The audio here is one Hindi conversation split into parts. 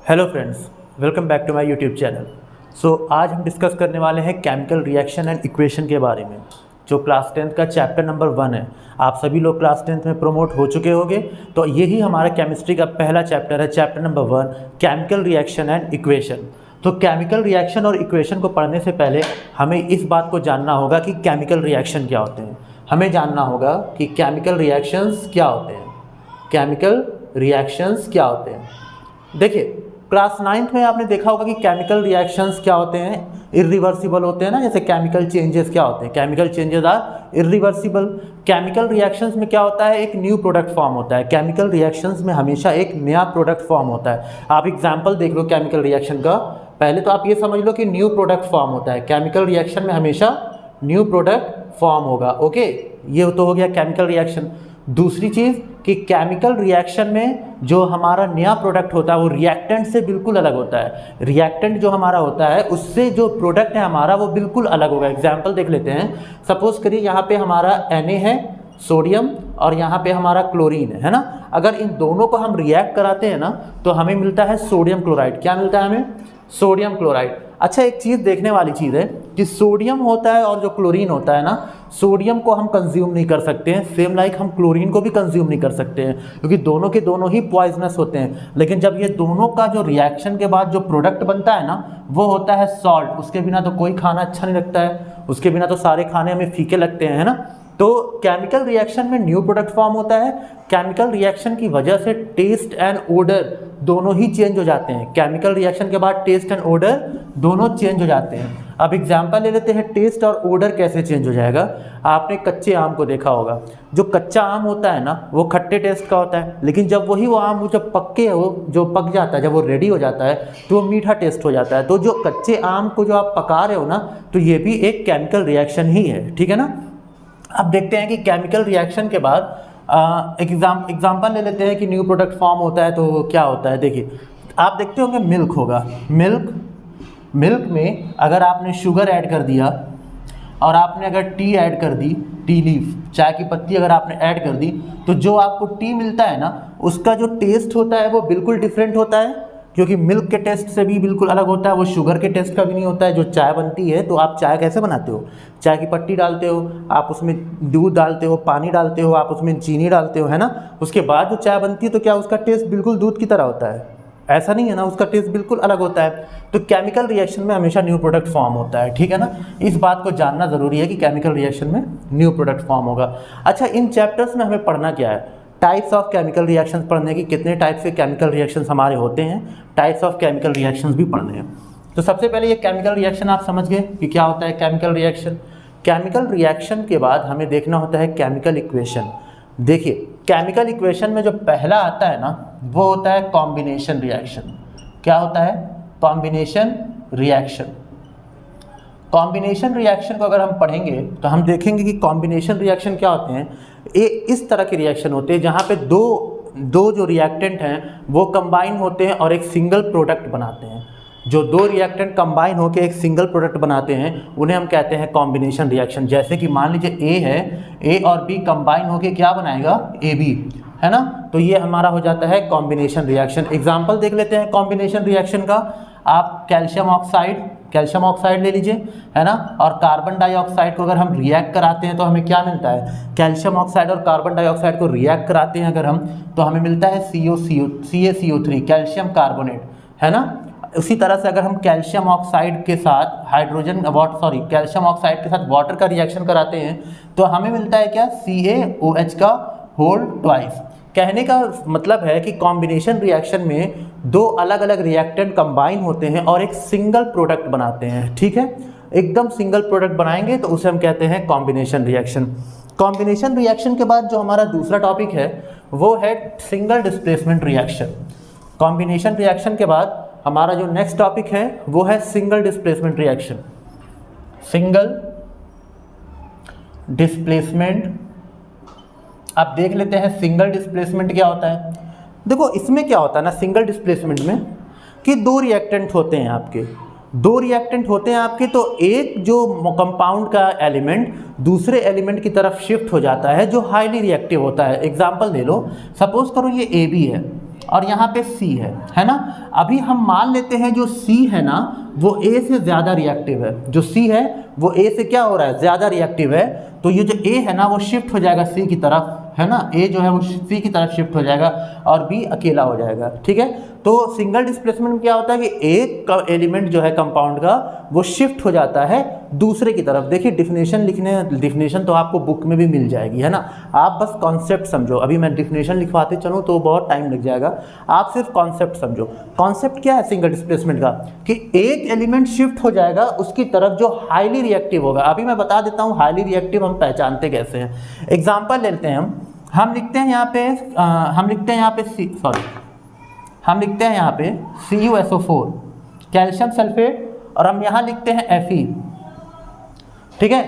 Hello friends, welcome back to my YouTube channel. आज हम डिस्कस करने वाले हैं केमिकल रिएक्शन एंड इक्वेशन के बारे में, जो क्लास 10th का चैप्टर नंबर 1 है। आप सभी लोग क्लास 10th में प्रमोट हो चुके होंगे, तो यही हमारा केमिस्ट्री का पहला चैप्टर है, chapter number 1 chemical reaction and equation. तो केमिकल रिएक्शन और इक्वेशन को पढ़ने से पहले हमें इस बात को जानना होगा कि केमिकल रिएक्शन क्या होते हैं। हमें जानना होगा कि केमिकल रिएक्शंस क्या होते हैं। केमिकल रिएक्शंस क्या होते हैं? देखिए, क्लास 9th में आपने देखा होगा कि केमिकल रिएक्शंस क्या होते हैं, इरिवर्सिबल होते हैं ना। जैसे केमिकल चेंजेस क्या होते हैं, chemical changes are irreversible. Chemical reactions में क्या होता है, एक न्यू प्रोडक्ट फॉर्म होता है। केमिकल रिएक्शंस में हमेशा एक नया प्रोडक्ट फॉर्म होता है। आप एग्जांपल देख लो केमिकल रिएक्शन का। पहले तो आप ये समझ लो कि न्यू प्रोडक्ट फॉर्म होता है। केमिकल रिएक्शन में हमेशा न्यू प्रोडक्ट फॉर्म होगा। ओके, ये तो हो गया केमिकल रिएक्शन। दूसरी चीज़ कि केमिकल रिएक्शन में जो हमारा नया प्रोडक्ट होता है वो रिएक्टेंट से बिल्कुल अलग होता है। रिएक्टेंट जो हमारा होता है उससे जो प्रोडक्ट है हमारा वो बिल्कुल अलग होगा। एग्जाम्पल देख लेते हैं। सपोज करिए यहाँ पे हमारा Na है, सोडियम, और यहाँ पे हमारा क्लोरीन है ना। अगर इन दोनों को हम रिएक्ट कराते हैं ना तो हमें मिलता है सोडियम क्लोराइड। क्या मिलता है हमें? Sodium chloride. अच्छा, एक चीज़ देखने वाली चीज़ है कि सोडियम होता है और जो क्लोरीन होता है ना, सोडियम को हम कंज्यूम नहीं कर सकते हैं, सेम लाइक हम क्लोरीन को भी कंज्यूम नहीं कर सकते हैं, क्योंकि दोनों के दोनों ही पॉइजनस होते हैं। लेकिन जब ये दोनों का जो रिएक्शन के बाद जो प्रोडक्ट बनता है ना, वो होता है सॉल्ट। उसके बिना तो कोई खाना अच्छा नहीं लगता है, उसके बिना तो सारे खाने हमें फीके लगते हैं, है ना। तो केमिकल रिएक्शन में न्यू प्रोडक्ट फॉर्म होता है। केमिकल रिएक्शन की वजह से टेस्ट एंड ओडर दोनों ही चेंज हो जाते हैं। केमिकल रिएक्शन के बाद टेस्ट एंड ओडर दोनों चेंज हो जाते हैं। अब एग्जांपल ले लेते हैं, टेस्ट और ओडर कैसे चेंज हो जाएगा। आपने कच्चे आम को देखा होगा। जो कच्चा आम होता है ना वो खट्टे टेस्ट का होता है, लेकिन जब वो आम वो जब जो पक जाता है, जब वो रेडी हो जाता है तो वो मीठा टेस्ट हो जाता है। तो जो कच्चे आम को जो आप पका रहे हो ना, तो ये भी एक केमिकल रिएक्शन ही है, ठीक है ना। अब देखते हैं कि केमिकल रिएक्शन के बाद एग्जाम्पल ले लेते हैं कि न्यू प्रोडक्ट फॉर्म होता है तो क्या होता है। देखिए, आप देखते होंगे मिल्क होगा। मिल्क में अगर आपने शुगर ऐड कर दिया और आपने अगर टी ऐड कर दी, टी लीफ, चाय की पत्ती अगर आपने ऐड कर दी, तो जो आपको टी मिलता है ना, उसका जो टेस्ट होता है वो बिल्कुल डिफरेंट होता है, क्योंकि मिल्क के टेस्ट से भी बिल्कुल अलग होता है। वो शुगर के टेस्ट का भी नहीं होता है। जो चाय बनती है, तो आप चाय कैसे बनाते हो? चाय की पत्ती डालते हो, आप उसमें दूध डालते हो, पानी डालते हो, आप उसमें चीनी डालते हो, है ना। उसके बाद जो चाय बनती है तो क्या उसका टेस्ट बिल्कुल दूध की तरह होता है? ऐसा नहीं है ना, उसका टेस्ट बिल्कुल अलग होता है। तो केमिकल रिएक्शन में हमेशा न्यू प्रोडक्ट फॉर्म होता है, ठीक है ना। इस बात को जानना ज़रूरी है कि केमिकल रिएक्शन में न्यू प्रोडक्ट फॉर्म होगा। अच्छा, इन चैप्टर्स में हमें पढ़ना क्या है? टाइप्स ऑफ केमिकल रिएक्शंस पढ़ने की, कितने टाइप्स के केमिकल रिएक्शंस हमारे होते हैं, टाइप्स ऑफ केमिकल रिएक्शंस भी पढ़ने हैं। तो सबसे पहले ये केमिकल रिएक्शन आप समझ गए कि क्या होता है केमिकल रिएक्शन। केमिकल रिएक्शन के बाद हमें देखना होता है केमिकल इक्वेशन। देखिए, केमिकल इक्वेशन में जो पहला आता है ना, वो होता है कॉम्बिनेशन रिएक्शन। क्या होता है? Combination reaction. कॉम्बिनेशन रिएक्शन को अगर हम पढ़ेंगे तो हम देखेंगे कि कॉम्बिनेशन रिएक्शन क्या होते हैं। इस तरह के रिएक्शन होते हैं जहाँ पे दो जो रिएक्टेंट हैं वो कंबाइन होते हैं और एक सिंगल प्रोडक्ट बनाते हैं। जो दो रिएक्टेंट कंबाइन होकर एक सिंगल प्रोडक्ट बनाते हैं उन्हें हम कहते हैं कॉम्बिनेशन रिएक्शन। जैसे कि मान लीजिए ए है, ए और बी कंबाइन होकर क्या बनाएगा? ए बी, है ना। तो ये हमारा हो जाता है कॉम्बिनेशन रिएक्शन। एग्जाम्पल देख लेते हैं कॉम्बिनेशन रिएक्शन का। आप कैल्शियम ऑक्साइड ले लीजिए, है ना, और कार्बन डाइऑक्साइड को अगर हम रिएक्ट कराते हैं तो हमें क्या मिलता है? कैल्शियम ऑक्साइड और कार्बन डाइऑक्साइड को रिएक्ट कराते हैं अगर हम, तो हमें मिलता है CaCO3, कैल्शियम कार्बोनेट, है ना। उसी तरह से अगर हम कैल्शियम ऑक्साइड के साथ कैल्शियम ऑक्साइड के साथ वाटर का रिएक्शन कराते हैं तो हमें मिलता है क्या? CaOH का होल ट्वाइस। कहने का मतलब है कि कॉम्बिनेशन रिएक्शन में दो अलग अलग रिएक्टेंट कंबाइन होते हैं और एक सिंगल प्रोडक्ट बनाते हैं, ठीक है। एकदम सिंगल प्रोडक्ट बनाएंगे तो उसे हम कहते हैं कॉम्बिनेशन रिएक्शन। कॉम्बिनेशन रिएक्शन के बाद जो हमारा दूसरा टॉपिक है वो है single displacement reaction. Combination reaction के बाद हमारा जो नेक्स्ट टॉपिक है वो है single displacement reaction. Single displacement, आप देख लेते हैं सिंगल डिस्प्लेसमेंट क्या होता है। देखो, इसमें क्या होता है ना, सिंगल डिस्प्लेसमेंट में कि दो रिएक्टेंट होते हैं आपके, तो एक जो कंपाउंड का एलिमेंट दूसरे एलिमेंट की तरफ शिफ्ट हो जाता है जो हाईली रिएक्टिव होता है। एग्जांपल ले लो, सपोज करो ये AB है, और यहाँ पे C है ना। अभी हम मान लेते हैं जो C है ना वो A से ज़्यादा रिएक्टिव है, जो C है वो A से क्या हो रहा है, ज़्यादा रिएक्टिव है। तो ये जो A है ना वो शिफ्ट हो जाएगा C की तरफ, है ना, A जो है वो C की तरफ शिफ्ट हो जाएगा और B अकेला हो जाएगा, ठीक है। तो सिंगल डिस्प्लेसमेंट में क्या होता है कि एक का एलिमेंट जो है कंपाउंड का वो शिफ्ट हो जाता है दूसरे की तरफ। देखिए डिफिनेशन तो आपको बुक में भी मिल जाएगी, है ना, आप बस कॉन्सेप्ट समझो। अभी मैं डिफिनेशन लिखवाते चलूँ तो बहुत टाइम लग जाएगा, आप सिर्फ कॉन्सेप्ट समझो। कॉन्सेप्ट क्या है सिंगल डिस्प्लेसमेंट का, कि एक एलिमेंट शिफ्ट हो जाएगा उसकी तरफ जो हाईली रिएक्टिव होगा। अभी मैं बता देता हूँ हाईली रिएक्टिव हम पहचानते कैसे हैं। एग्जाम्पल लेते हैं हम लिखते हैं यहाँ पे हम लिखते हैं यहाँ पे CuSO4 कैल्शियम सल्फेट और हम यहाँ लिखते हैं Fe, ठीक है।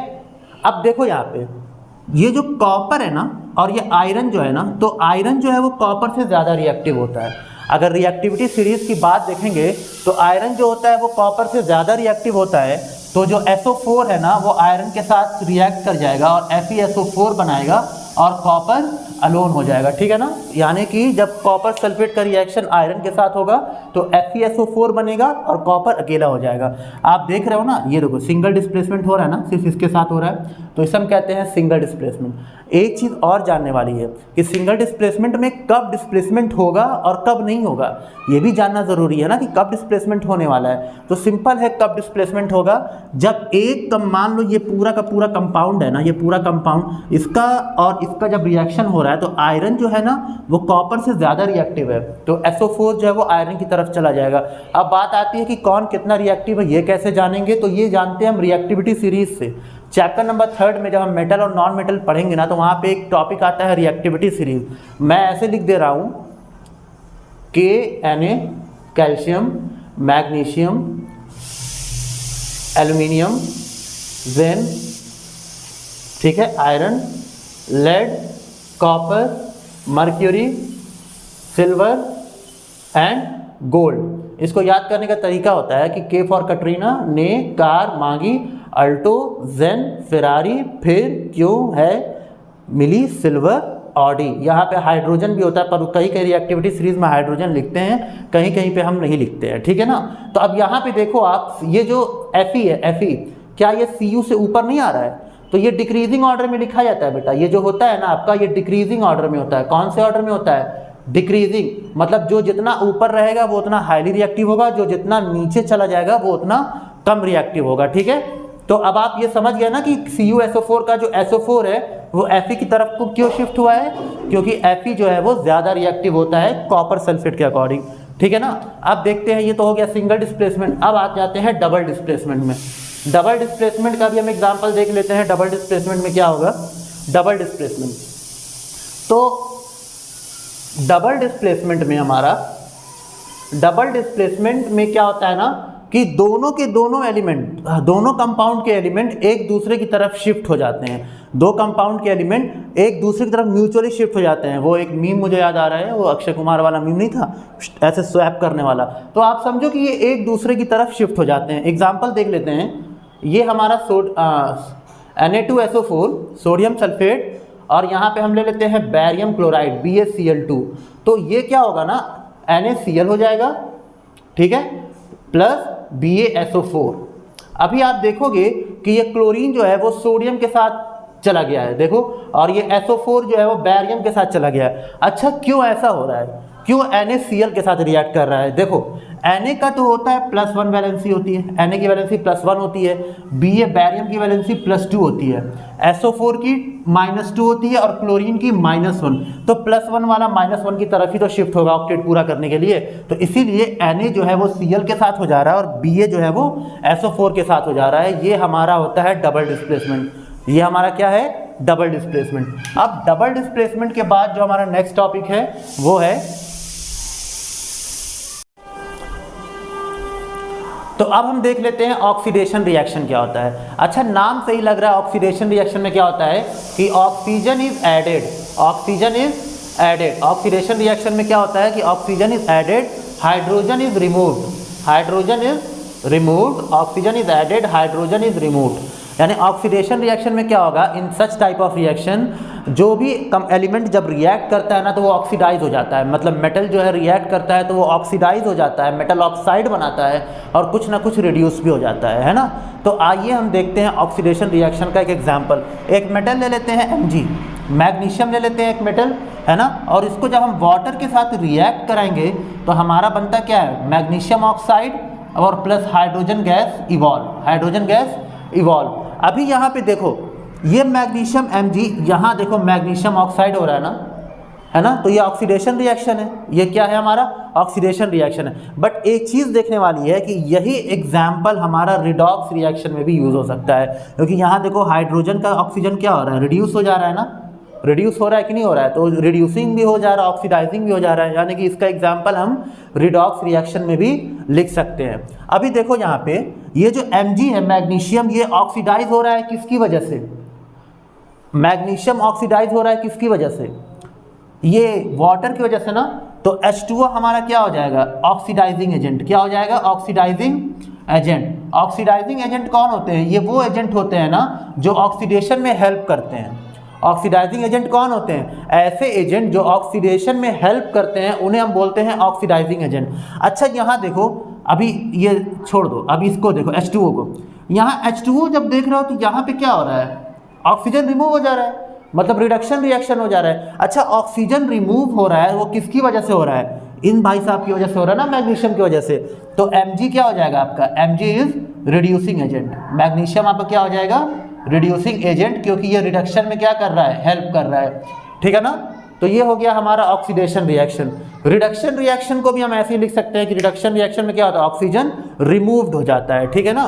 अब देखो यहाँ पे ये जो कॉपर है ना और ये आयरन जो है ना, तो आयरन जो है वो कॉपर से ज़्यादा रिएक्टिव होता है। अगर रिएक्टिविटी सीरीज की बात देखेंगे तो आयरन जो होता है वो कॉपर से ज़्यादा रिएक्टिव होता है। तो जो SO4 है ना वो आयरन के साथ रिएक्ट कर जाएगा और FeSO4 बनाएगा और कॉपर अलोन हो जाएगा, ठीक है ना। यानी कि जब कॉपर सल्फेट का रिएक्शन आयरन के साथ होगा तो FeSO4 बनेगा और कॉपर अकेला हो जाएगा। आप देख रहे हो ना, ये देखो सिंगल डिस्प्लेसमेंट हो रहा है ना, सिर्फ इसके साथ हो रहा है, तो इसे हम कहते हैं सिंगल डिस्प्लेसमेंट। एक चीज़ और जानने वाली है कि सिंगल डिस्प्लेसमेंट में कब डिस्प्लेसमेंट होगा और कब नहीं होगा, ये भी जानना ज़रूरी है ना, कि कब डिस्प्लेसमेंट होने वाला है। तो सिंपल है, कब डिस्प्लेसमेंट होगा, जब एक मान लो ये पूरा का पूरा कंपाउंड है ना, ये पूरा कंपाउंड इसका और इसका जब रिएक्शन हो रहा है तो आयरन जो है ना वो कॉपर से ज़्यादा रिएक्टिव है, तो SO4 जो है वो आयरन की तरफ चला जाएगा। अब बात आती है कि कौन कितना रिएक्टिव है, ये कैसे जानेंगे, तो ये जानते हैं हम रिएक्टिविटी सीरीज से। चैप्टर नंबर 3 में जब हम मेटल और नॉन मेटल पढ़ेंगे ना तो वहाँ पे एक टॉपिक आता है रिएक्टिविटी सीरीज। मैं ऐसे लिख दे रहा हूँ Na calcium, magnesium, aluminium, zinc, ठीक है, iron, lead, copper, mercury, silver and gold. इसको याद करने का तरीका होता है कि K फॉर कटरीना, ने, कार, मागी, अल्टो, जेन, फेरारी, फिर क्यों है, मिली, सिल्वर, ऑडी। यहाँ पे हाइड्रोजन भी होता है, पर कहीं कहीं रिएक्टिविटी सीरीज में हाइड्रोजन लिखते हैं, कहीं कहीं पे हम नहीं लिखते हैं, ठीक है ना। तो अब यहाँ पे देखो आप, ये जो Fe है, Fe क्या ये Cu से ऊपर नहीं आ रहा है, तो ये डिक्रीजिंग ऑर्डर में लिखा जाता है बेटा। ये जो होता है ना आपका, ये डिक्रीजिंग ऑर्डर में होता है। कौन से ऑर्डर में होता है, डिक्रीजिंग, मतलब जो जितना ऊपर रहेगा वो उतना हाईली रिएक्टिव होगा, जो जितना नीचे चला जाएगा वो उतना कम रिएक्टिव होगा, ठीक है। तो अब आप ये समझ गए ना कि CuSO4 का जो SO4 है वो Fe की तरफ को क्यों शिफ्ट हुआ है, क्योंकि Fe जो है वो ज़्यादा रिएक्टिव होता है कॉपर सल्फेट के अकॉर्डिंग, ठीक है ना। अब देखते हैं, ये तो हो गया सिंगल डिस्प्लेसमेंट। अब आ जाते हैं डबल डिस्प्लेसमेंट में। डबल डिस्प्लेसमेंट का भी हम एग्जांपल देख लेते हैं। डबल डिस्प्लेसमेंट में क्या होगा, डबल डिस्प्लेसमेंट, तो डबल डिस्प्लेसमेंट में हमारा, डबल डिस्प्लेसमेंट में क्या होता है ना कि दोनों के दोनों एलिमेंट, दोनों कंपाउंड के एलिमेंट एक दूसरे की तरफ शिफ्ट हो जाते हैं। दो कंपाउंड के एलिमेंट एक दूसरे की तरफ म्यूचुअली शिफ्ट हो जाते हैं। वो एक मीम मुझे याद आ रहा है, वो अक्षय कुमार वाला मीम नहीं था, ऐसे स्वैप करने वाला। तो आप समझो कि ये एक दूसरे की तरफ शिफ्ट हो जाते हैं। एग्जाम्पल देख लेते हैं, ये हमारा Na2SO4 सोडियम सल्फेट, और यहाँ पे हम ले लेते हैं बैरियम क्लोराइड BaCl2। तो ये क्या होगा ना, NaCl हो जाएगा, ठीक है, प्लस BaSO4। अभी आप देखोगे कि ये क्लोरीन जो है वो सोडियम के साथ चला गया है, देखो, और ये SO4 जो है वो बैरियम के साथ चला गया है। अच्छा, क्यों ऐसा हो रहा है, क्यों NaCl के साथ रिएक्ट कर रहा है? देखो, Na का तो होता है +1 वैलेंसी होती है, Na की वैलेंसी +1 होती है, Ba बैरियम की वैलेंसी +2 होती है, SO4 की -2 होती है और क्लोरीन की -1। तो +1 वाला -1 की तरफ ही तो शिफ्ट होगा ऑक्टेट पूरा करने के लिए। तो इसीलिए Na जो है वो Cl के साथ हो जा रहा है और Ba जो है वो SO4 के साथ हो जा रहा है। ये हमारा होता है डबल डिस्प्लेसमेंट। ये हमारा क्या है, डबल डिस्प्लेसमेंट। अब डबल डिस्प्लेसमेंट के बाद जो हमारा नेक्स्ट टॉपिक है वो है, तो अब हम देख लेते हैं ऑक्सीडेशन रिएक्शन क्या होता है। अच्छा, नाम से ही लग रहा है ऑक्सीडेशन रिएक्शन में क्या होता है कि oxygen is added, oxygen is added. Oxidation reaction में क्या होता है कि oxygen is added, hydrogen is removed, hydrogen is removed, oxygen is added, hydrogen is removed. यानी ऑक्सीडेशन रिएक्शन में क्या होगा, in such type of reaction जो भी कम एलिमेंट जब रिएक्ट करता है ना तो वो ऑक्सीडाइज हो जाता है, मतलब मेटल जो है रिएक्ट करता है तो वो ऑक्सीडाइज हो जाता है, मेटल ऑक्साइड बनाता है और कुछ ना कुछ रिड्यूस भी हो जाता है ना। तो आइए हम देखते हैं ऑक्सीडेशन रिएक्शन का एक एग्जाम्पल। एक मेटल ले लेते हैं Mg, मैग्नीशियम ले लेते हैं एक मेटल, है ना, और इसको जब हम वाटर के साथ रिएक्ट कराएंगे तो हमारा बनता क्या है, मैग्नीशियम ऑक्साइड और plus hydrogen gas evolve, hydrogen gas evolve. अभी यहाँ पे देखो ये मैग्नीशियम Mg, यहाँ देखो मैग्नीशियम ऑक्साइड हो रहा है ना, तो ये ऑक्सीडेशन रिएक्शन है, ये क्या है हमारा ऑक्सीडेशन रिएक्शन है। बट एक चीज़ देखने वाली है कि यही एग्जाम्पल हमारा रिडॉक्स रिएक्शन में भी यूज़ हो सकता है, क्योंकि यहाँ देखो हाइड्रोजन का ऑक्सीजन क्या हो रहा है, रिड्यूस हो जा रहा है ना, रिड्यूस हो रहा है कि नहीं हो रहा है, तो रिड्यूसिंग भी हो जा रहा है, ऑक्सीडाइजिंग भी हो जा रहा है, यानी कि इसका एग्जाम्पल हम रिडॉक्स रिएक्शन में भी लिख सकते हैं। अभी देखो यहाँ पे ये जो Mg है मैग्नीशियम, ये ऑक्सीडाइज हो रहा है किसकी वजह से, मैग्नीशियम ऑक्सीडाइज हो रहा है किसकी वजह से, ये वाटर की वजह से ना। तो H2O हमारा क्या हो जाएगा, ऑक्सीडाइजिंग एजेंट, क्या हो जाएगा, ऑक्सीडाइजिंग एजेंट। ऑक्सीडाइजिंग एजेंट कौन होते हैं, ये वो एजेंट होते हैं ना जो ऑक्सीडेशन में हेल्प करते हैं। ऑक्सीडाइजिंग एजेंट कौन होते हैं, ऐसे एजेंट जो ऑक्सीडेशन में हेल्प करते हैं उन्हें हम बोलते हैं ऑक्सीडाइजिंग एजेंट। अच्छा यहाँ देखो, अभी ये छोड़ दो, अभी इसको देखो H2O को, यहाँ H2O जब देख रहे हो तो यहाँ पे क्या हो रहा है, ऑक्सीजन रिमूव हो जा रहा है, मतलब रिडक्शन रिएक्शन हो जा रहा है। अच्छा ऑक्सीजन रिमूव हो रहा है वो किसकी वजह से हो रहा है, इन भाई साहब की वजह से हो रहा है ना, मैग्नीशियम की वजह से। तो Mg क्या हो जाएगा आपका, Mg is reducing agent, magnesium आपका क्या हो जाएगा, रिड्यूसिंग एजेंट, क्योंकि ये रिडक्शन में क्या कर रहा है, हेल्प कर रहा है, ठीक है ना। तो ये हो गया हमारा ऑक्सीडेशन रिएक्शन। रिडक्शन रिएक्शन को भी हम ऐसे ही लिख सकते हैं कि रिडक्शन रिएक्शन में क्या होता है, ऑक्सीजन रिमूव्ड हो जाता है, ठीक है ना,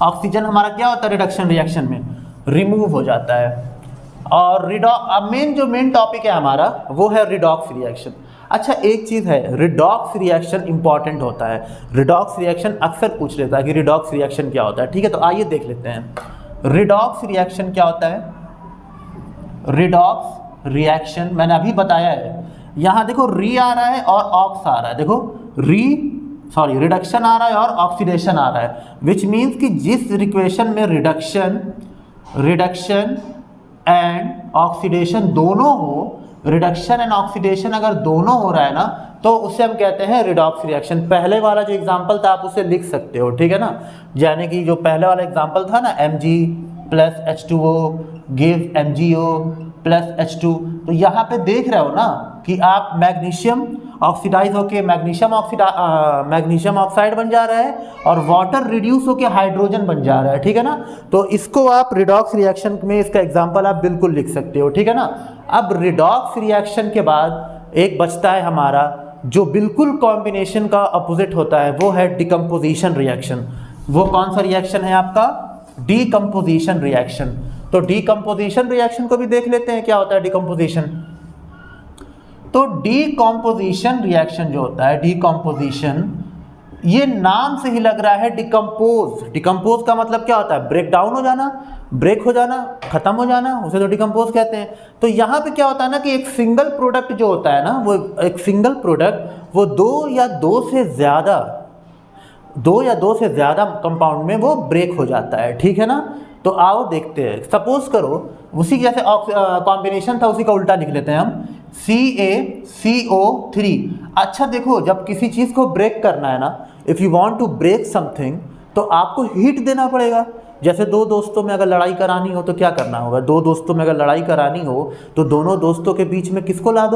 ऑक्सीजन हमारा क्या होता है रिडक्शन रिएक्शन में, रिमूव हो जाता है। और मेन टॉपिक है हमारा वो है रिडॉक्स रिएक्शन। अच्छा एक चीज़ है, रिडॉक्स रिएक्शन इंपॉर्टेंट होता है, रिडॉक्स रिएक्शन अक्सर पूछ लेता है कि रिडॉक्स रिएक्शन क्या होता है, ठीक है। तो आइए देख लेते हैं रिडॉक्स रिएक्शन क्या होता है। रिडॉक्स रिएक्शन मैंने अभी बताया है, यहाँ देखो री आ रहा है और ऑक्स आ रहा है, देखो रिडक्शन आ रहा है और ऑक्सीडेशन आ रहा है, विच मीन्स कि जिस इक्वेशन में रिडक्शन एंड ऑक्सीडेशन दोनों हो, रिडक्शन एंड ऑक्सीडेशन अगर दोनों हो रहा है ना तो उसे हम कहते हैं रिडॉक्स रिएक्शन। पहले वाला जो एग्जांपल था आप उसे लिख सकते हो, ठीक है ना, यानी कि जो पहले वाला एग्जांपल था ना Mg plus H2O give MgO plus H2, तो यहाँ पे देख रहे हो ना कि आप मैग्नीशियम ऑक्सीडाइज होके मैग्नीशियम ऑक्साइड बन जा रहा है और वाटर रिड्यूस होके हाइड्रोजन बन जा रहा है, ठीक है ना। तो इसको आप रिडॉक्स रिएक्शन में इसका एग्जांपल आप बिल्कुल लिख सकते हो, ठीक है ना। अब रिडॉक्स रिएक्शन के बाद एक बचता है हमारा जो बिल्कुल कॉम्बिनेशन का अपोजिट होता है, वो है डिकम्पोजिशन रिएक्शन। वो कौन सा रिएक्शन है आपका, डिकम्पोजिशन रिएक्शन। तो डिकम्पोजिशन रिएक्शन को भी देख लेते हैं क्या होता है डिकम्पोजिशन। तो डिकम्पोजिशन रिएक्शन जो होता है, डिकम्पोजिशन, ये नाम से ही लग रहा है डिकम्पोज। डिकम्पोज का मतलब क्या होता है, ब्रेक डाउन हो जाना, ब्रेक हो जाना, खत्म हो जाना, उसे तो डिकम्पोज कहते हैं। तो यहाँ पे क्या होता है ना कि एक सिंगल प्रोडक्ट जो होता है ना, वो एक सिंगल प्रोडक्ट वो दो या दो से ज़्यादा कंपाउंड में वो ब्रेक हो जाता है, ठीक है ना। तो आओ देखते हैं, सपोज करो उसी जैसे कॉम्बिनेशन था उसी का उल्टा लिख लेते हैं हम, CaCO3। अच्छा देखो, जब किसी चीज़ को ब्रेक करना है ना, if you want to break something तो आपको हीट देना पड़ेगा। जैसे दो दोस्तों में अगर लड़ाई करानी हो तो क्या करना होगा, दो दोस्तों में अगर लड़ाई करानी हो तो दोनों दोस्तों के बीच में किसको ला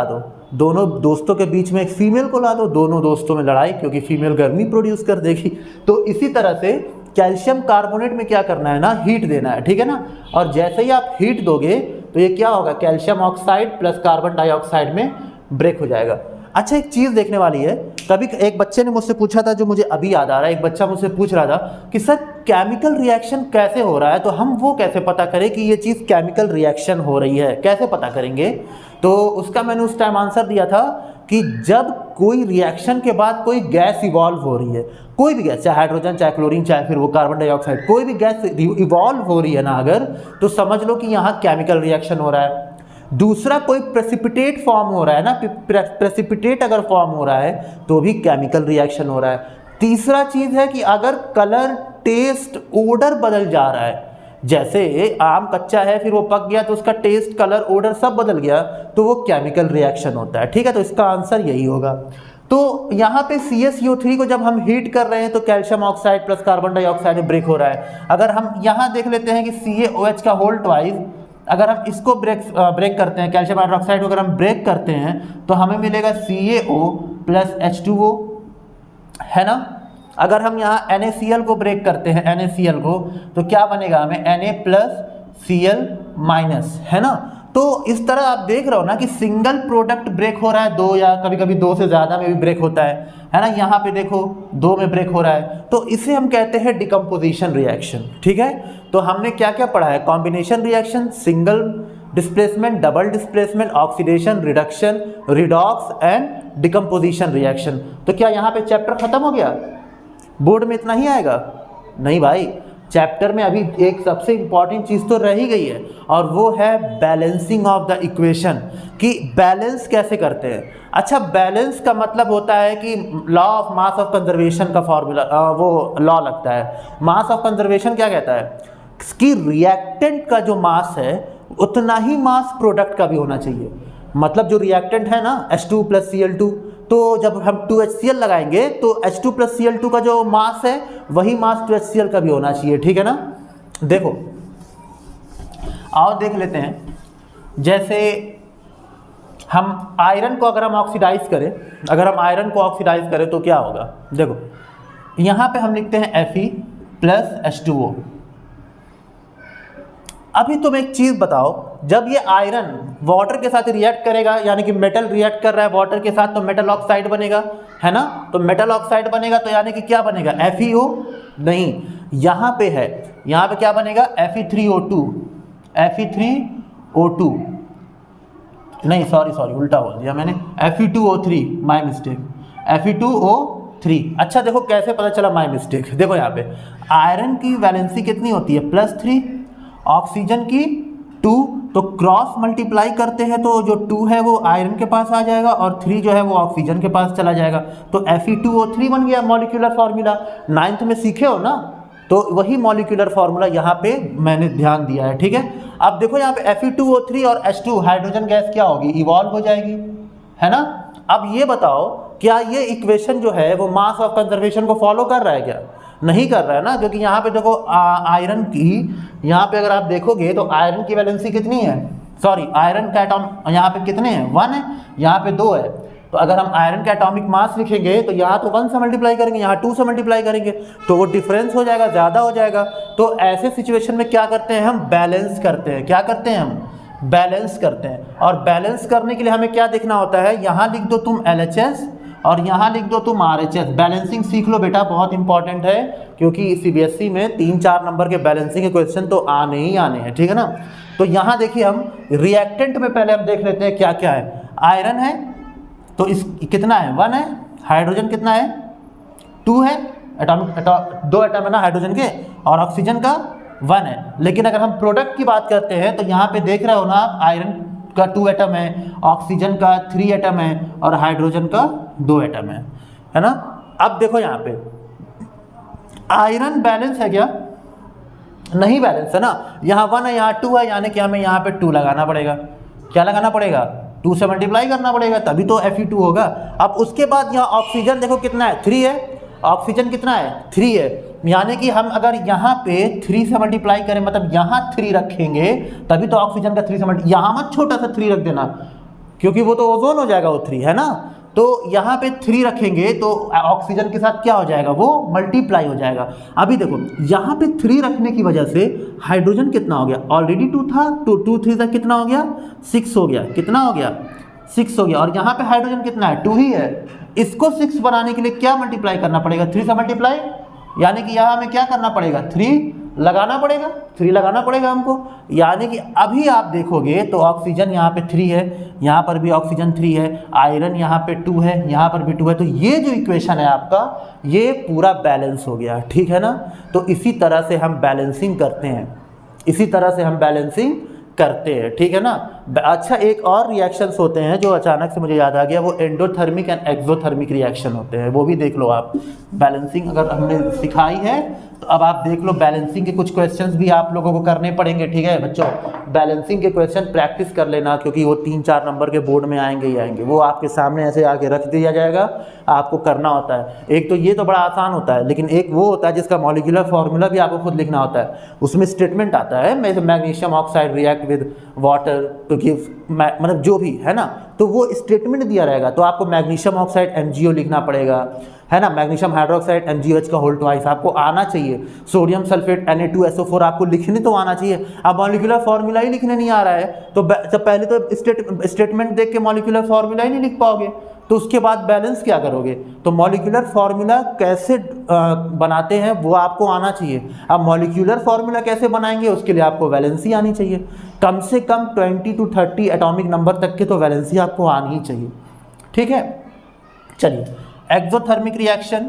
दो, दोनों दोस्तों के बीच में एक फीमेल को ला दो, दोनों दोस्तों में लड़ाई, क्योंकि फीमेल गर्मी प्रोड्यूस कर देगी। तो इसी तरह से कैल्शियम कार्बोनेट में क्या करना है ना, हीट देना है, ठीक है ना। और जैसे ही आप हीट दोगे तो ये क्या होगा, calcium oxide plus carbon dioxide में ब्रेक हो जाएगा। अच्छा एक चीज़ देखने वाली है, कभी एक बच्चे ने मुझसे पूछा था, जो मुझे अभी याद आ रहा है, एक बच्चा मुझसे पूछ रहा था कि सर केमिकल रिएक्शन कैसे हो रहा है, तो हम वो कैसे पता करें कि ये चीज़ केमिकल रिएक्शन हो रही है, कैसे पता करेंगे। तो उसका मैंने उस टाइम आंसर दिया था कि जब कोई रिएक्शन के बाद कोई गैस इवॉल्व हो रही है, कोई भी गैस, चाहे हाइड्रोजन, चाहे क्लोरीन, चाहे फिर वो कार्बन डाइऑक्साइड, कोई भी गैस इवॉल्व हो रही है ना अगर, तो समझ लो कि यहाँ केमिकल रिएक्शन हो रहा है। दूसरा, कोई प्रेसिपिटेट फॉर्म हो रहा है ना, प्रेसिपिटेट अगर फॉर्म हो रहा है तो भी केमिकल रिएक्शन हो रहा है। तीसरा चीज़ है कि अगर कलर टेस्ट ओडर बदल जा रहा है। जैसे आम कच्चा है फिर वो पक गया तो उसका टेस्ट कलर ओडर सब बदल गया, तो वो केमिकल रिएक्शन होता है। ठीक है, तो इसका आंसर यही होगा। तो यहाँ पे CaCO3 को जब हम हीट कर रहे हैं तो calcium oxide plus carbon dioxide में ब्रेक हो रहा है। अगर हम यहाँ देख लेते हैं कि CaOH का होल ट्वाइस, अगर हम इसको ब्रेक करते हैं, कैल्शियम हाइड्रोक्साइड को अगर हम ब्रेक करते हैं तो हमें मिलेगा CaO प्लस H2O, है ना। अगर हम यहाँ NaCl को ब्रेक करते हैं, NaCl को, तो क्या बनेगा हमें Na प्लस Cl माइनस, है ना। तो इस तरह आप देख रहे हो ना कि सिंगल प्रोडक्ट ब्रेक हो रहा है, दो या कभी कभी दो से ज़्यादा में भी ब्रेक होता है ना। यहाँ पे देखो दो में ब्रेक हो रहा है, तो इसे हम कहते हैं डिकम्पोजिशन रिएक्शन। ठीक है, तो हमने क्या क्या पढ़ा है, combination reaction, single displacement, double displacement, oxidation, reduction, redox and decomposition reaction. तो क्या यहाँ पे चैप्टर खत्म हो गया? बोर्ड में इतना ही आएगा? नहीं भाई, चैप्टर में अभी एक सबसे इंपॉर्टेंट चीज़ तो रह ही गई है, और वो है बैलेंसिंग ऑफ द इक्वेशन, कि बैलेंस कैसे करते हैं। अच्छा, बैलेंस का मतलब होता है कि law of mass of conservation का फॉर्मूला, वो लॉ लगता है। मास ऑफ कंजर्वेशन क्या कहता है कि रिएक्टेंट का जो मास है उतना ही मास प्रोडक्ट का भी होना चाहिए। मतलब जो रिएक्टेंट है ना H2 प्लस Cl2, तो जब हम 2HCl लगाएंगे तो H2 प्लस Cl2 का जो मास है वही मास 2HCl का भी होना चाहिए। ठीक है ना। देखो आओ देख लेते हैं, जैसे हम आयरन को अगर हम ऑक्सीडाइज करें, अगर हम आयरन को ऑक्सीडाइज करें तो क्या होगा। देखो यहाँ पे हम लिखते हैं Fe प्लस H2O। अभी तुम एक चीज़ बताओ, जब ये आयरन वाटर के साथ रिएक्ट करेगा, यानी कि मेटल रिएक्ट कर रहा है वाटर के साथ, तो मेटल ऑक्साइड बनेगा, है ना। तो मेटल ऑक्साइड बनेगा तो यानी कि क्या बनेगा, FeO नहीं, यहाँ पे है, यहाँ पे क्या बनेगा Fe3O2, Fe3O2 नहीं, सॉरी उल्टा बोल दिया मैंने, Fe2O3, माय मिस्टेक, Fe2O3। अच्छा देखो कैसे पता चला माय मिस्टेक, देखो यहाँ पे आयरन की वैलेंसी कितनी होती है +3, ऑक्सीजन की 2, तो क्रॉस मल्टीप्लाई करते हैं तो जो 2 है वो आयरन के पास आ जाएगा और 3 जो है वो ऑक्सीजन के पास चला जाएगा, तो Fe2O3 बन गया मॉलिक्यूलर फार्मूला। 9th में सीखे हो ना, तो वही मॉलिक्यूलर फार्मूला यहाँ पे मैंने ध्यान दिया है। ठीक है, अब देखो यहाँ पे Fe2O3 और H2 हाइड्रोजन गैस क्या होगी, इवॉल्व हो जाएगी, है ना। अब ये बताओ क्या ये इक्वेशन जो है वो मास ऑफ कंजर्वेशन को फॉलो कर रहा है क्या? नहीं कर रहा है ना, क्योंकि यहाँ पे देखो आयरन की, यहाँ पे अगर आप देखोगे तो आयरन की वैलेंसी कितनी है, सॉरी आयरन का एटॉम यहाँ पे कितने हैं, 1 है, यहाँ पे 2 है। तो अगर हम आयरन का एटॉमिक मास लिखेंगे तो यहाँ तो 1 से मल्टीप्लाई करेंगे, यहाँ 2 से मल्टीप्लाई करेंगे, तो वो डिफरेंस हो जाएगा, ज़्यादा हो जाएगा। तो ऐसे सिचुएशन में क्या करते हैं हम, बैलेंस करते हैं। क्या करते हैं हम, बैलेंस करते हैं। और बैलेंस करने के लिए हमें क्या देखना होता है, यहाँ लिख दो तुम LHS और यहाँ लिख दो तुम RHS। बैलेंसिंग सीख लो बेटा, बहुत इंपॉर्टेंट है, क्योंकि CBSE में 3-4 नंबर के बैलेंसिंग के क्वेश्चन तो आने ही आने हैं। ठीक है ना। तो यहाँ देखिए हम रिएक्टेंट में पहले हम देख लेते हैं क्या क्या है। आयरन है तो इस कितना है, 1 है, हाइड्रोजन कितना है, 2 है, एटॉमिक 2 एटम है ना हाइड्रोजन के, और ऑक्सीजन का 1 है। लेकिन अगर हम प्रोडक्ट की बात करते हैं तो यहाँ पे देख रहे हो ना, आयरन का 2 एटम है, ऑक्सीजन का 3 एटम है और हाइड्रोजन का 2 एटम है ना। अब देखो यहाँ पे आयरन बैलेंस है क्या, नहीं बैलेंस है ना, यहाँ 1 है, यहाँ 2 है, यानी कि हमें यहाँ पे 2 लगाना पड़ेगा। क्या लगाना पड़ेगा, 2 से मल्टीप्लाई करना पड़ेगा, तभी तो Fe2 होगा। अब उसके बाद यहाँ ऑक्सीजन देखो कितना है, 3 है, ऑक्सीजन कितना है, 3 है, यानी कि हम अगर यहाँ पे 3 से मल्टीप्लाई करें, मतलब यहाँ 3 रखेंगे तभी तो ऑक्सीजन का 3 से मल्टीप्लाई, यहाँ मत छोटा सा 3 रख देना क्योंकि वो तो ओजोन हो जाएगा वो 3, है ना। तो यहाँ पे 3 रखेंगे तो ऑक्सीजन के साथ क्या हो जाएगा, वो मल्टीप्लाई हो जाएगा। अभी देखो यहाँ पे 3 रखने की वजह से हाइड्रोजन कितना हो गया, ऑलरेडी 2 था, 2 3 तक कितना हो गया, 6 हो गया, कितना हो गया, 6 हो गया। और यहाँ पे हाइड्रोजन कितना है, 2 ही है। इसको 6 बनाने के लिए क्या मल्टीप्लाई करना पड़ेगा, 3 से मल्टीप्लाई, यानी कि यहाँ हमें क्या करना पड़ेगा, 3 लगाना पड़ेगा, 3 लगाना पड़ेगा हमको। यानी कि अभी आप देखोगे तो ऑक्सीजन यहाँ पे 3 है, यहाँ पर भी ऑक्सीजन 3 है, आयरन यहाँ पे 2 है, यहाँ पर भी 2 है, तो ये जो इक्वेशन है आपका ये पूरा बैलेंस हो गया। ठीक है ना। तो इसी तरह से हम बैलेंसिंग करते हैं, इसी तरह से हम बैलेंसिंग करते हैं। ठीक है ना। अच्छा, एक और रिएक्शंस होते हैं जो अचानक से मुझे याद आ गया, वो एंडोथर्मिक एंड एक्सोथर्मिक रिएक्शन होते हैं, वो भी देख लो आप। बैलेंसिंग अगर हमने सिखाई है तो अब आप देख लो, बैलेंसिंग के कुछ क्वेश्चंस भी आप लोगों को करने पड़ेंगे, ठीक है बच्चों। बैलेंसिंग के क्वेश्चन प्रैक्टिस कर लेना, क्योंकि वो 3-4 नंबर के बोर्ड में आएंगे ही आएंगे। वो आपके सामने ऐसे आके रख दिया जाएगा, आपको करना होता है। एक तो ये तो बड़ा आसान होता है, लेकिन एक वो होता है जिसका मॉलिक्यूलर फार्मूला भी आपको खुद लिखना होता है। उसमें स्टेटमेंट आता है, magnesium oxide react with water to give, मतलब जो भी है ना, तो वो स्टेटमेंट दिया रहेगा। तो आपको मैग्नीशियम ऑक्साइड MgO लिखना पड़ेगा, है ना, मैग्नीशियम हाइड्रोक्साइड MgOH का होल ट्वाइस आपको आना चाहिए। सोडियम सल्फेट Na2SO4 आपको लिखने तो आना चाहिए। अब मॉलिक्यूलर फार्मूला ही लिखने नहीं आ रहा है तो पहले तो स्टेटमेंट देख के मॉलिक्यूलर फार्मूला ही नहीं लिख पाओगे, तो उसके बाद बैलेंस क्या करोगे? तो मॉलिक्यूलर फार्मूला कैसे बनाते हैं वो आपको आना चाहिए। अब मॉलिक्यूलर फार्मूला कैसे बनाएंगे उसके लिए आपको वैलेंसी आनी चाहिए। कम से कम 20 to 30 एटॉमिक नंबर तक के तो वैलेंसी आपको आनी ही चाहिए, ठीक है। चलिए, एक्सोथर्मिक रिएक्शन।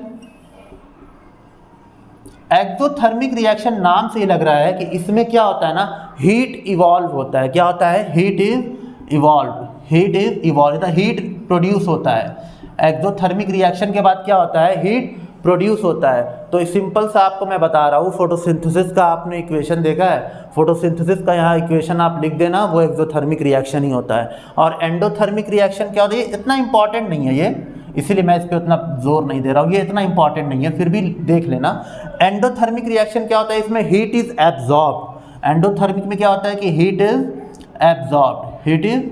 एक्सोथर्मिक रिएक्शन नाम से ही लग रहा है कि इसमें क्या होता है ना, हीट इवॉल्व होता है। क्या होता है? Heat is evolve, heat is evolve, heat produce होता है। एक्सोथर्मिक रिएक्शन के बाद क्या होता है? हीट प्रोड्यूस होता है। तो सिंपल सा आपको मैं बता रहा हूँ, फोटोसिंथेसिस का आपने इक्वेशन देखा है, फोटोसिंथेसिस का यहाँ इक्वेशन आप लिख देना, वो एक्सोथर्मिक रिएक्शन ही होता है। और एंडोथर्मिक रिएक्शन क्या होता है? इतना इंपॉर्टेंट नहीं है ये, इसीलिए मैं इस पर उतना जोर नहीं दे रहा हूँ, ये इतना इंपॉर्टेंट नहीं है, फिर भी देख लेना। एंडोथर्मिक रिएक्शन क्या होता है? इसमें हीट इज एब्जॉर्ब। एंडोथर्मिक में क्या होता है कि heat is absorb, heat is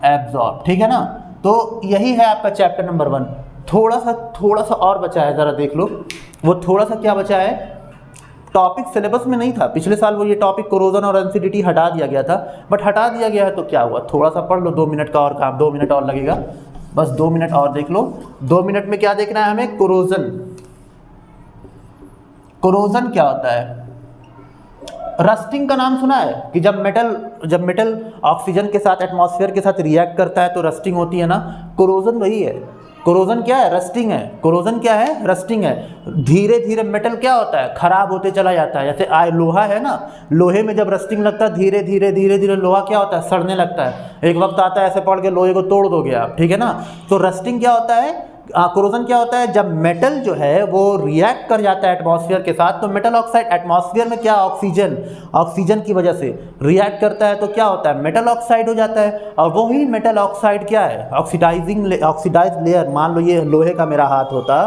absorb, ठीक है ना। तो यही है आपका चैप्टर नंबर 1। थोड़ा सा और बचा है, ज़रा देख लो। वो थोड़ा सा क्या बचा है? टॉपिक सिलेबस में नहीं था पिछले साल, वो ये टॉपिक कोरोजन और एसिडिटी हटा दिया गया था, बट हटा दिया गया है तो क्या हुआ, थोड़ा सा पढ़ लो। 2 मिनट का और काम, 2 मिनट और लगेगा, बस 2 मिनट और देख लो। 2 मिनट में क्या देखना है हमें? कोरोजन। कोरोजन क्या होता है? रस्टिंग का नाम सुना है कि जब मेटल ऑक्सीजन के साथ, एटमॉस्फेयर के साथ रिएक्ट करता है तो रस्टिंग होती है ना। कोरोजन वही है। कोरोजन क्या है? रस्टिंग है। कोरोजन क्या है? रस्टिंग है। धीरे धीरे मेटल क्या होता है? खराब होते चला जाता है। जैसे लोहा है ना, लोहे में जब रस्टिंग लगता है धीरे धीरे लोहा क्या होता है? सड़ने लगता है। एक वक्त आता है ऐसे पड़ के लोहे को तोड़ दोगे आप, ठीक है ना। तो रस्टिंग क्या होता है? कोरोजन क्या होता है? जब मेटल जो है वो रिएक्ट कर जाता है एटमॉस्फेयर के साथ, तो मेटल ऑक्साइड एटमॉस्फेयर में क्या, ऑक्सीजन की वजह से रिएक्ट करता है तो क्या होता है? मेटल ऑक्साइड हो जाता है। और वही मेटल ऑक्साइड क्या है? Oxidize layer. मान लो ये लोहे का मेरा हाथ होता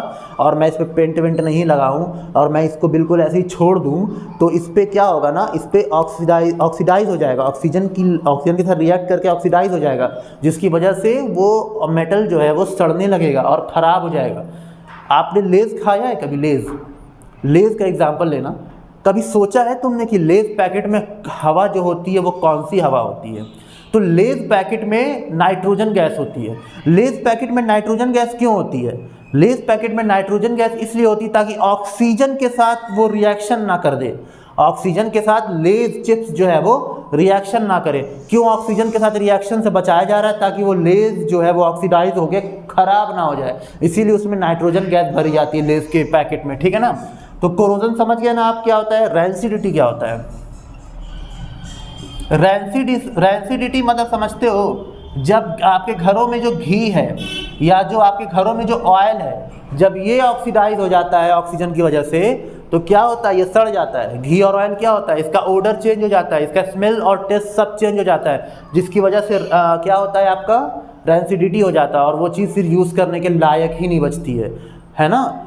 और मैं इस पर पेंट वेंट नहीं लगाऊं और मैं इसको बिल्कुल ऐसे ही छोड़ दूं, तो इस पर क्या होगा ना, इस पर ऑक्सीडाइज हो जाएगा, ऑक्सीजन के साथ रिएक्ट करके ऑक्सीडाइज हो जाएगा, जिसकी वजह से वो मेटल जो है वो सड़ने लगेगा और ख़राब हो जाएगा। आपने लेज़ खाया है कभी? लेज़ का एग्जाम्पल लेना। कभी सोचा है तुमने कि लेज़ पैकेट में हवा जो होती है वो कौन सी हवा होती है? तो लेज़ पैकेट में नाइट्रोजन गैस होती है। लेज़ पैकेट में नाइट्रोजन गैस क्यों होती है? लेज़ पैकेट में नाइट्रोजन गैस इसलिए होती है ताकि ऑक्सीजन के साथ वो रिएक्शन ना कर दे। ऑक्सीजन के साथ लेज़ चिप्स जो है वो रिएक्शन ना करे। क्यों ऑक्सीजन के साथ रिएक्शन से बचाया जा रहा है? ताकि वो लेज़ जो है वो ऑक्सीडाइज होकर खराब ना हो जाए, इसीलिए उसमें नाइट्रोजन गैस भरी जाती है लेज़ के पैकेट में, ठीक है ना। तो कोरोजन समझ गया ना आप क्या होता है? रैंसिडिटी क्या होता है? रैंसिडिटी मतलब समझते हो? जब आपके घरों में जो घी है या जो आपके घरों में जो ऑयल है, जब ये ऑक्सीडाइज हो जाता है ऑक्सीजन की वजह से, तो क्या होता है? ये सड़ जाता है। घी और ऑयल क्या होता है? इसका ओडर चेंज हो जाता है, इसका स्मेल और टेस्ट सब चेंज हो जाता है, जिसकी वजह से क्या होता है? आपका रैंसिडिटी हो जाता है और वो चीज़ फिर यूज़ करने के लायक ही नहीं बचती है ना।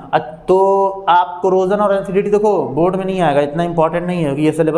तो आप कोरोजन और रैंसिडिटी देखो बोर्ड में नहीं आएगा, इतना इंपॉर्टेंट नहीं है, ये सिलेबस